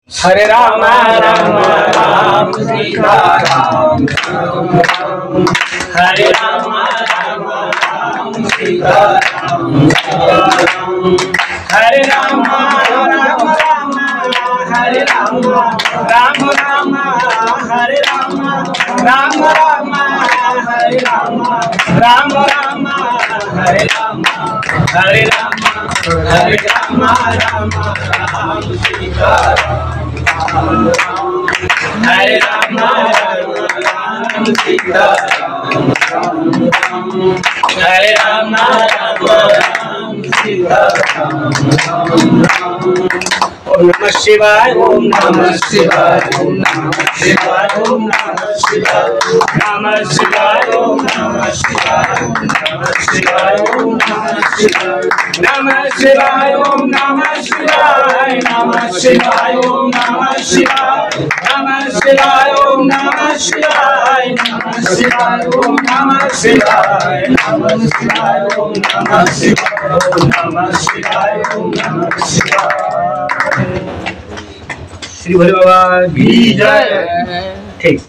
हरे राम राम राम सीता राम हरे राम राम राम सीता राम हरे राम राम राम हरे राम राम राम हरे राम राम राम हरे राम राम राम हरे राम हरे राम हरे राम राम राम सीता राम हरे राम राम सीता राम हरे राम राम सीता राम ओम नमः शिवाय ओम नमः शिवाय ओम नमः शिवाय ओम नमः शिवाय नमः शिवाय ओम नमः शिवाय ओम नमः शिवाय ओम नमः शिवाय नमः शिवाय ओम नमः शिवाय नमः शिवाय ओम नमः शिवाय नमः शिवाय ओम नमः शिवाय नमः शिवाय ओम नमः शिवाय नमः शिवाय ओम नमः शिवाय ओम नमः शिवाय ओम नमः शिवाय। श्री भोले बाबा की जय। ठीक।